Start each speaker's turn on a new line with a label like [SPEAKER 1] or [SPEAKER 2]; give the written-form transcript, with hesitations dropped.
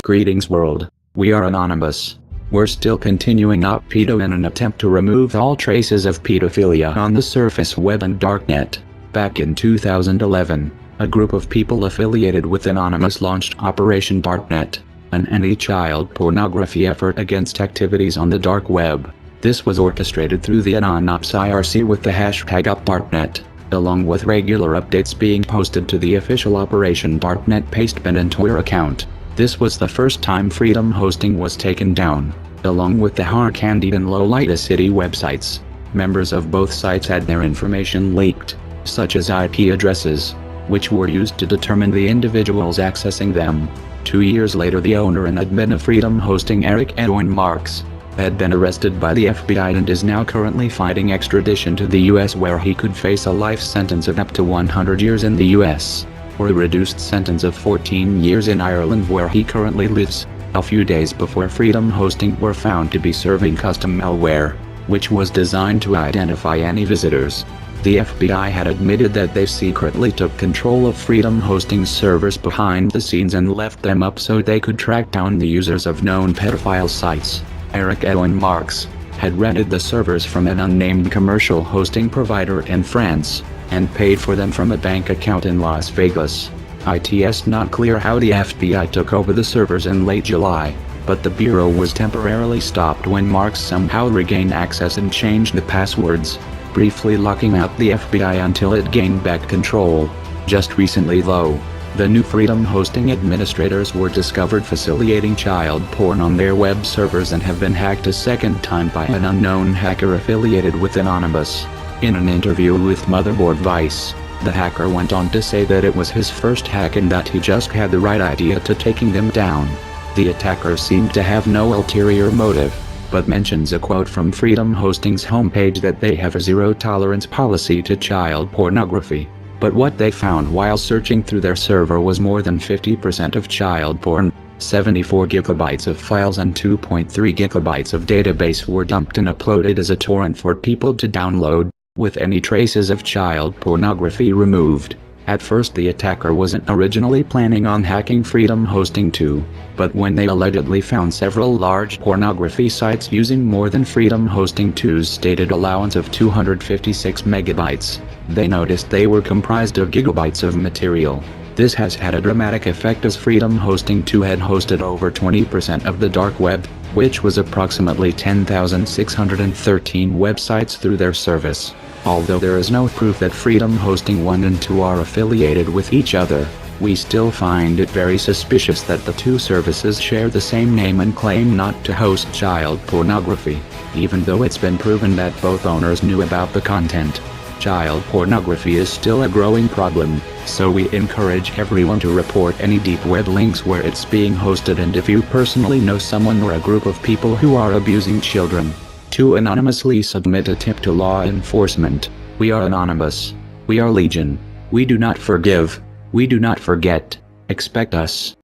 [SPEAKER 1] Greetings world, we are Anonymous. We're still continuing Not Pedo in an attempt to remove all traces of pedophilia on the surface web and Darknet. Back in 2011, a group of people affiliated with Anonymous launched Operation Darknet, an anti-child pornography effort against activities on the dark web. This was orchestrated through the Anonymous IRC with the hashtag #UpDarknet, along with regular updates being posted to the official Operation Darknet Pastebin and Twitter account. This was the first time Freedom Hosting was taken down, along with the hard-candied and low-latency websites. Members of both sites had their information leaked, such as IP addresses, which were used to determine the individuals accessing them. 2 years later, the owner and admin of Freedom Hosting, Eric Edwin Marks, had been arrested by the FBI and is now currently fighting extradition to the US, where he could face a life sentence of up to 100 years in the US, or a reduced sentence of 14 years in Ireland, where he currently lives. A few days before Freedom Hosting were found to be serving custom malware, which was designed to identify any visitors. The FBI had admitted that they secretly took control of Freedom Hosting's servers behind the scenes and left them up so they could track down the users of known pedophile sites. Eric Edwin Marks had rented the servers from an unnamed commercial hosting provider in France, and paid for them from a bank account in Las Vegas. It's not clear how the FBI took over the servers in late July, but the bureau was temporarily stopped when Marks somehow regained access and changed the passwords, briefly locking out the FBI until it gained back control. Just recently though, the new Freedom Hosting administrators were discovered facilitating child porn on their web servers and have been hacked a second time by an unknown hacker affiliated with Anonymous. In an interview with Motherboard Vice, the hacker went on to say that it was his first hack and that he just had the right idea to taking them down. The attacker seemed to have no ulterior motive, but mentions a quote from Freedom Hosting's homepage that they have a zero-tolerance policy to child pornography. But what they found while searching through their server was more than 50% of child porn. 74 gigabytes of files and 2.3 gigabytes of database were dumped and uploaded as a torrent for people to download, with any traces of child pornography removed. At first, the attacker wasn't originally planning on hacking Freedom Hosting too, but when they allegedly found several large pornography sites using more than Freedom Hosting 2's stated allowance of 256 megabytes, they noticed they were comprised of gigabytes of material. This has had a dramatic effect, as Freedom Hosting 2 had hosted over 20% of the dark web, which was approximately 10,613 websites through their service. Although there is no proof that Freedom Hosting 1 and 2 are affiliated with each other, we still find it very suspicious that the two services share the same name and claim not to host child pornography, even though it's been proven that both owners knew about the content. Child pornography is still a growing problem, so we encourage everyone to report any deep web links where it's being hosted, and if you personally know someone or a group of people who are abusing children, to anonymously submit a tip to law enforcement. We are Anonymous. We are Legion. We do not forgive. We do not forget. Expect us.